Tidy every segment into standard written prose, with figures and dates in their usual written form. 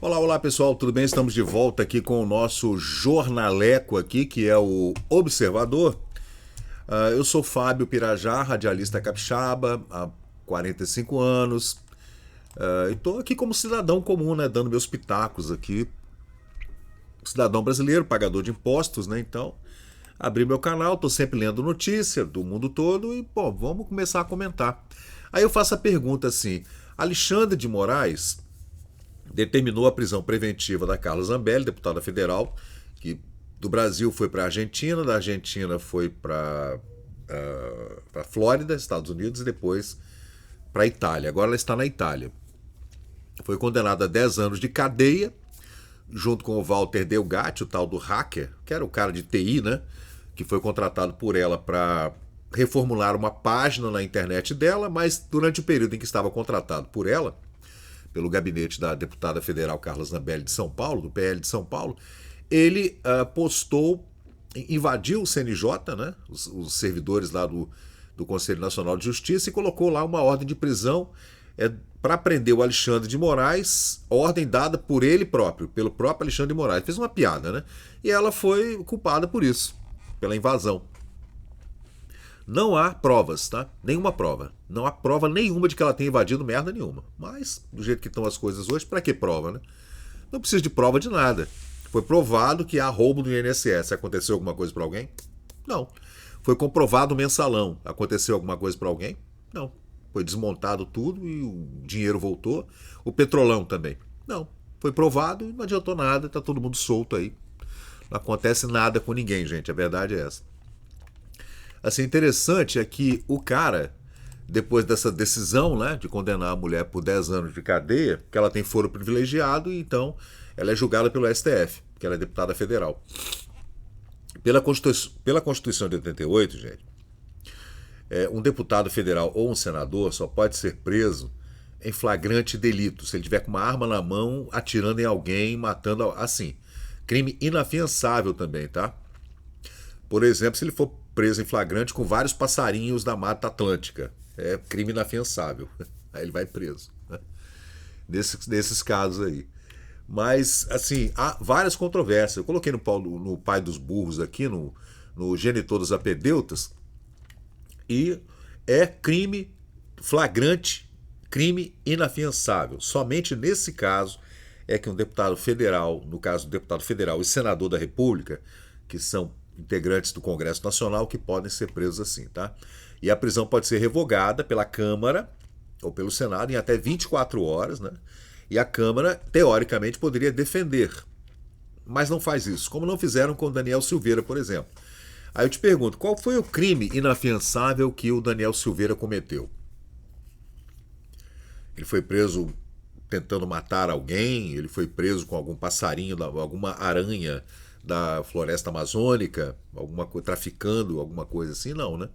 Olá, olá pessoal, tudo bem? Estamos de volta aqui com o nosso jornaleco aqui, que é o Observador. Eu sou Fábio Pirajá, radialista capixaba, há 45 anos. E estou aqui como cidadão comum, né? Dando meus pitacos aqui. Cidadão brasileiro, pagador de impostos, né? Então, abri meu canal, estou sempre lendo notícia do mundo todo e, pô, vamos começar a comentar. Aí eu faço a pergunta assim: Alexandre de Moraes determinou a prisão preventiva da Carla Zambelli, deputada federal, que do Brasil foi para a Argentina, da Argentina foi para Flórida, Estados Unidos, e depois para a Itália. Agora ela está na Itália. Foi condenada a 10 anos de cadeia, junto com o Walter Delgatti, o tal do hacker, que era o cara de TI, né? Que foi contratado por ela para reformular uma página na internet dela, mas durante o período em que estava contratado por ela, pelo gabinete da deputada federal Carla Zambelli de São Paulo, do PL de São Paulo, ele invadiu o CNJ, né, os servidores lá do Conselho Nacional de Justiça, e colocou lá uma ordem de prisão para prender o Alexandre de Moraes, ordem dada por ele próprio, pelo próprio Alexandre de Moraes. Fez uma piada, né? E ela foi culpada por isso, pela invasão. Não há provas, tá? Nenhuma prova. Não há prova nenhuma de que ela tenha invadido merda nenhuma. Mas, do jeito que estão as coisas hoje, para que prova, né? Não precisa de prova de nada. Foi provado que há roubo no INSS. Aconteceu alguma coisa para alguém? Não. Foi comprovado o mensalão. Aconteceu alguma coisa para alguém? Não. Foi desmontado tudo e o dinheiro voltou. O petrolão também? Não. Foi provado e não adiantou nada. Tá todo mundo solto aí. Não acontece nada com ninguém, gente. A verdade é essa. Assim, interessante é que o cara, depois dessa decisão, né, de condenar a mulher por 10 anos de cadeia, que ela tem foro privilegiado, e então ela é julgada pelo STF, que ela é deputada federal. Pela Constituição de 88, gente, um deputado federal ou um senador só pode ser preso em flagrante delito, se ele tiver com uma arma na mão, atirando em alguém, matando assim. Crime inafiançável também, tá? Por exemplo, se ele for preso em flagrante com vários passarinhos da Mata Atlântica, é crime inafiançável. Aí ele vai preso, né? Nesses casos aí. Mas, assim, há várias controvérsias. Eu coloquei no Pai dos Burros aqui, no Genitor dos Apedeutas, e é crime flagrante, crime inafiançável. Somente nesse caso é que um deputado federal, no caso do deputado federal e senador da República, que são integrantes do Congresso Nacional, que podem ser presos assim, tá? E a prisão pode ser revogada pela Câmara ou pelo Senado em até 24 horas, né? E a Câmara, teoricamente, poderia defender, mas não faz isso, como não fizeram com o Daniel Silveira, por exemplo. Aí eu te pergunto, qual foi o crime inafiançável que o Daniel Silveira cometeu? Ele foi preso tentando matar alguém? Ele foi preso com algum passarinho, alguma aranha da floresta amazônica, traficando, alguma coisa assim? Não, né?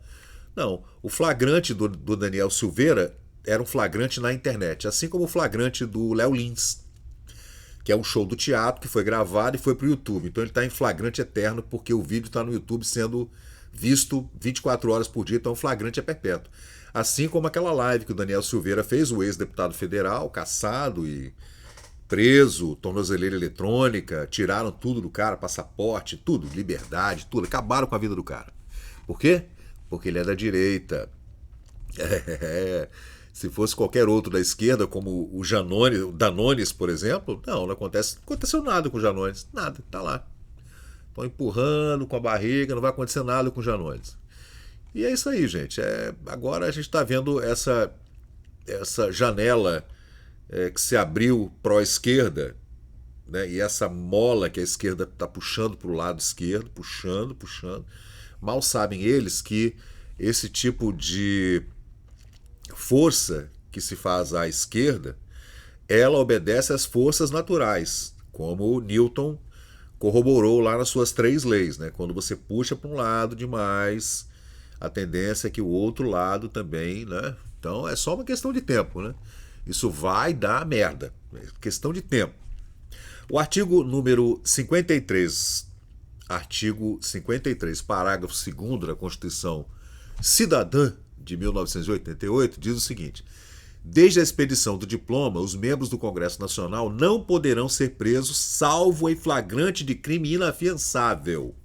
Não. O flagrante do Daniel Silveira era um flagrante na internet, assim como o flagrante do Léo Lins, que é um show do teatro que foi gravado e foi para o YouTube. Então ele está em flagrante eterno porque o vídeo está no YouTube sendo visto 24 horas por dia, então o flagrante é perpétuo. Assim como aquela live que o Daniel Silveira fez, o ex-deputado federal, caçado e preso, tornozeleira eletrônica, tiraram tudo do cara, passaporte, tudo, liberdade, tudo, acabaram com a vida do cara. Por quê? Porque ele é da direita. É. Se fosse qualquer outro da esquerda, como o Janones, o Danones, por exemplo, não aconteceu nada com o Janones, nada, tá lá. Estão empurrando com a barriga, não vai acontecer nada com o Janones. E é isso aí, gente. Agora a gente está vendo essa janela que se abriu pró-esquerda, né? E essa mola que a esquerda está puxando para o lado esquerdo, puxando, puxando. Mal sabem eles que esse tipo de força que se faz à esquerda, ela obedece às forças naturais, como Newton corroborou lá nas suas 3 leis, né? Quando você puxa para um lado demais, a tendência é que o outro lado também, né? Então é só uma questão de tempo, né? Isso vai dar merda, é questão de tempo. O artigo número 53, parágrafo 2º da Constituição Cidadã de 1988 diz o seguinte: Desde a expedição do diploma, os membros do Congresso Nacional não poderão ser presos salvo em flagrante de crime inafiançável.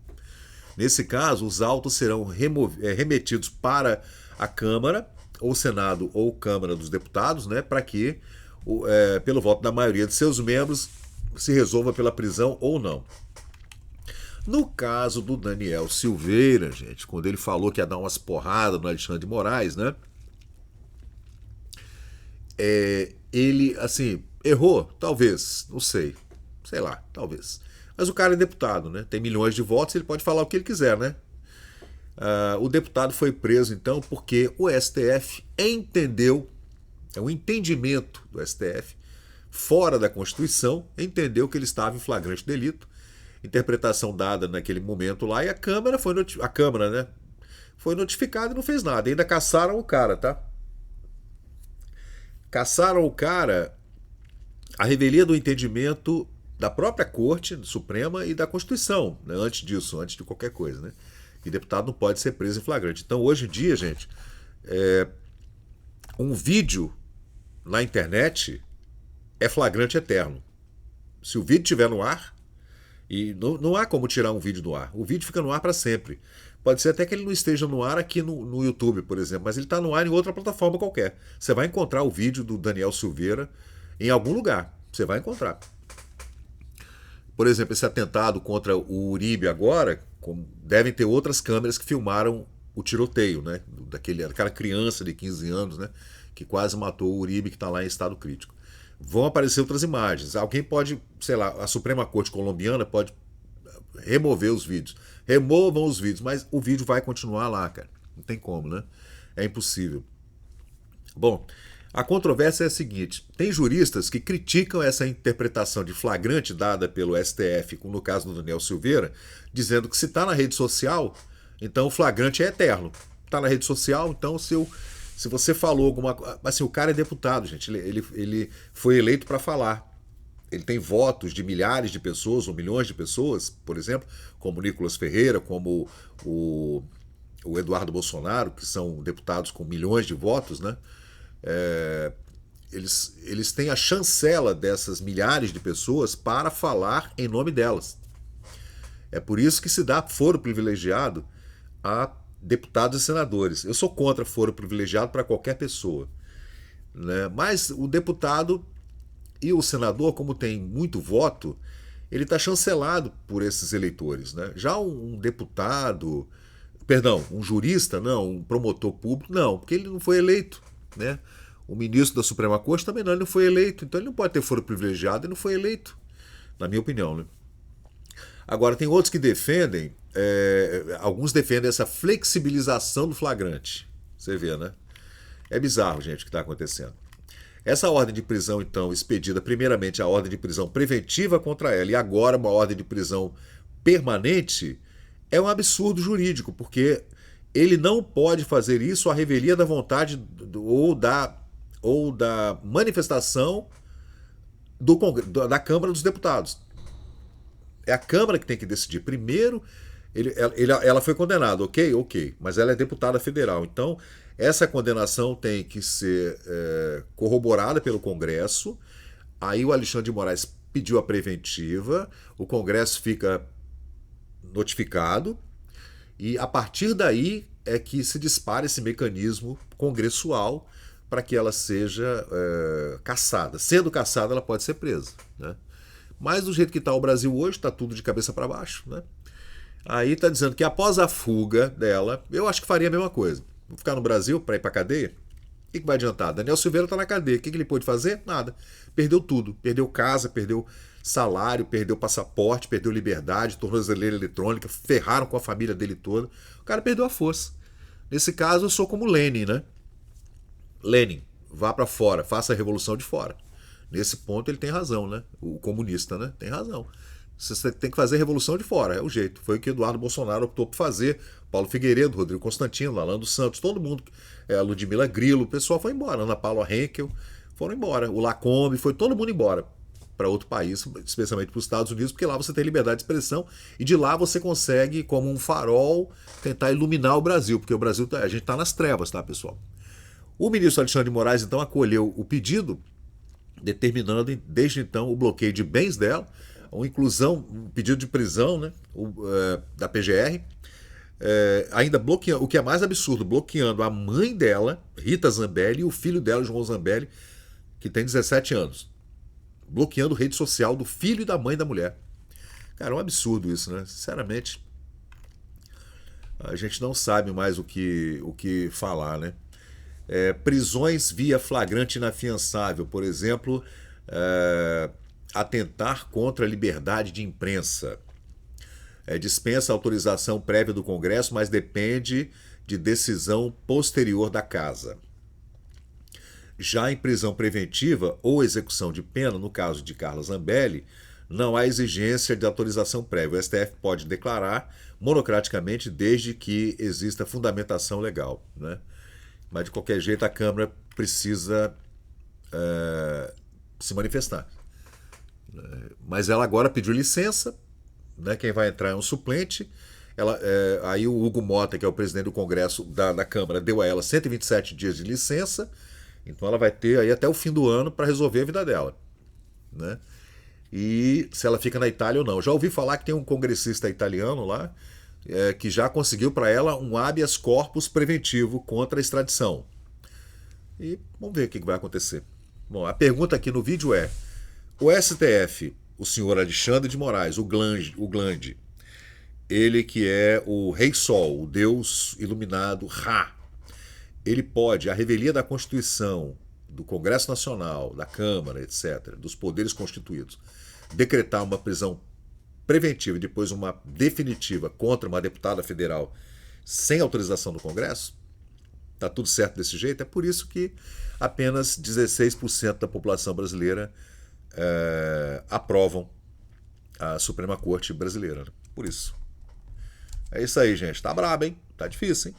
Nesse caso, os autos serão remetidos para a Câmara, ou Senado, ou Câmara dos Deputados, né, para que, pelo voto da maioria de seus membros, se resolva pela prisão ou não. No caso do Daniel Silveira, gente, quando ele falou que ia dar umas porradas no Alexandre de Moraes, né? Ele, assim, errou? Talvez, não sei. Sei lá, talvez. Mas o cara é deputado, né? Tem milhões de votos, ele pode falar o que ele quiser, né? O deputado foi preso, então, porque o STF entendeu, é um entendimento do STF, fora da Constituição, entendeu que ele estava em flagrante delito, interpretação dada naquele momento lá, e a Câmara né, foi notificada e não fez nada. Ainda caçaram o cara, tá? Caçaram o cara à revelia do entendimento da própria Corte Suprema e da Constituição, né? Antes disso, antes de qualquer coisa, né? Que deputado não pode ser preso em flagrante. Então, hoje em dia, gente, um vídeo na internet é flagrante eterno. Se o vídeo estiver no ar, e não há como tirar um vídeo do ar. O vídeo fica no ar para sempre. Pode ser até que ele não esteja no ar aqui no YouTube, por exemplo, mas ele está no ar em outra plataforma qualquer. Você vai encontrar o vídeo do Daniel Silveira em algum lugar. Você vai encontrar. Por exemplo, esse atentado contra o Uribe agora, devem ter outras câmeras que filmaram o tiroteio, né? Daquela criança de 15 anos, né? Que quase matou o Uribe, que está lá em estado crítico. Vão aparecer outras imagens. Alguém pode, sei lá, a Suprema Corte colombiana pode remover os vídeos. Removam os vídeos, mas o vídeo vai continuar lá, cara. Não tem como, né? É impossível. Bom, a controvérsia é a seguinte: tem juristas que criticam essa interpretação de flagrante dada pelo STF, como no caso do Daniel Silveira, dizendo que se está na rede social, então o flagrante é eterno. Está na rede social, então se você falou alguma coisa. Assim, o cara é deputado, gente. Ele foi eleito para falar. Ele tem votos de milhares de pessoas ou milhões de pessoas, por exemplo, como o Nicolas Ferreira, como o Eduardo Bolsonaro, que são deputados com milhões de votos, né? Eles têm a chancela dessas milhares de pessoas para falar em nome delas. É por isso que se dá foro privilegiado a deputados e senadores. Eu sou contra foro privilegiado para qualquer pessoa, né? Mas o deputado e o senador, como tem muito voto, ele está chancelado por esses eleitores, né? Já um deputado, perdão, um jurista, não, um promotor público, não, porque ele não foi eleito, né? O ministro da Suprema Corte também não, ele não foi eleito, então ele não pode ter foro privilegiado e não foi eleito, na minha opinião, né? Agora, tem outros que defendem, alguns defendem essa flexibilização do flagrante. Você vê, né? É bizarro, gente, o que está acontecendo. Essa ordem de prisão, então, expedida primeiramente a ordem de prisão preventiva contra ela e agora uma ordem de prisão permanente, é um absurdo jurídico, porque ele não pode fazer isso à revelia da vontade ou da manifestação da Câmara dos Deputados. É a Câmara que tem que decidir. Primeiro, ela foi condenada, ok, mas ela é deputada federal. Então, essa condenação tem que ser corroborada pelo Congresso. Aí o Alexandre de Moraes pediu a preventiva, o Congresso fica notificado, e a partir daí é que se dispara esse mecanismo congressual para que ela seja cassada. Sendo cassada, ela pode ser presa, né? Mas do jeito que está o Brasil hoje, está tudo de cabeça para baixo, né? Aí está dizendo que após a fuga dela, eu acho que faria a mesma coisa. Vou ficar no Brasil para ir para a cadeia? O que vai adiantar? Daniel Silveira está na cadeia. O que ele pôde fazer? Nada. Perdeu tudo. Perdeu casa, perdeu salário, perdeu passaporte, perdeu liberdade, tornozeleira eletrônica, ferraram com a família dele toda. O cara perdeu a força. Nesse caso, eu sou como Lenin, né? Lenin, vá para fora, faça a revolução de fora. Nesse ponto ele tem razão, né? O comunista, né? Tem razão. Você tem que fazer a revolução de fora, é o jeito. Foi o que Eduardo Bolsonaro optou por fazer. Paulo Figueiredo, Rodrigo Constantino, Lalando Santos, todo mundo. A Ludmila Grilo, o pessoal foi embora. Ana Paula Henkel foram embora. O Lacombe, foi todo mundo embora para outro país, especialmente para os Estados Unidos, porque lá você tem liberdade de expressão e de lá você consegue, como um farol, tentar iluminar o Brasil, porque o Brasil, a gente está nas trevas, tá, pessoal? O ministro Alexandre de Moraes, então, acolheu o pedido, determinando, desde então, o bloqueio de bens dela, uma inclusão, um pedido de prisão, né, da PGR, ainda bloqueando, o que é mais absurdo, bloqueando a mãe dela, Rita Zambelli, e o filho dela, João Zambelli, que tem 17 anos. Bloqueando rede social do filho e da mãe da mulher. Cara, é um absurdo isso, né? Sinceramente, a gente não sabe mais o que falar, né? Prisões via flagrante inafiançável, por exemplo, atentar contra a liberdade de imprensa. Dispensa autorização prévia do Congresso, mas depende de decisão posterior da Casa. Já em prisão preventiva ou execução de pena, no caso de Carla Zambelli, não há exigência de autorização prévia. O STF pode declarar monocraticamente desde que exista fundamentação legal, né? Mas, de qualquer jeito, a Câmara precisa se manifestar. Mas ela agora pediu licença, né? Quem vai entrar é um suplente. Aí o Hugo Mota, que é o presidente do Congresso da Câmara, deu a ela 127 dias de licença. Então ela vai ter aí até o fim do ano para resolver a vida dela, né? E se ela fica na Itália ou não. Já ouvi falar que tem um congressista italiano lá que já conseguiu para ela um habeas corpus preventivo contra a extradição. E vamos ver o que vai acontecer. Bom, a pergunta aqui no vídeo é: o STF, o senhor Alexandre de Moraes, o Glande, ele que é o Rei Sol, o Deus iluminado Ra, ele pode, à revelia da Constituição, do Congresso Nacional, da Câmara, etc., dos poderes constituídos, decretar uma prisão preventiva e depois uma definitiva contra uma deputada federal sem autorização do Congresso? Está tudo certo desse jeito? É por isso que apenas 16% da população brasileira aprovam a Suprema Corte brasileira, né? Por isso. É isso aí, gente. Tá brabo, hein? Tá difícil, hein?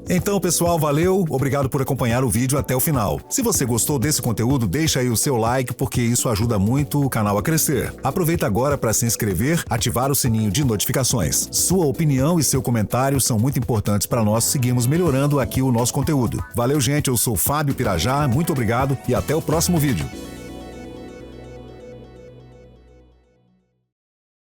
Então, pessoal, valeu, obrigado por acompanhar o vídeo até o final. Se você gostou desse conteúdo, deixa aí o seu like, porque isso ajuda muito o canal a crescer. Aproveita agora para se inscrever, ativar o sininho de notificações. Sua opinião e seu comentário são muito importantes para nós seguirmos melhorando aqui o nosso conteúdo. Valeu, gente, eu sou Fábio Pirajá, muito obrigado e até o próximo vídeo.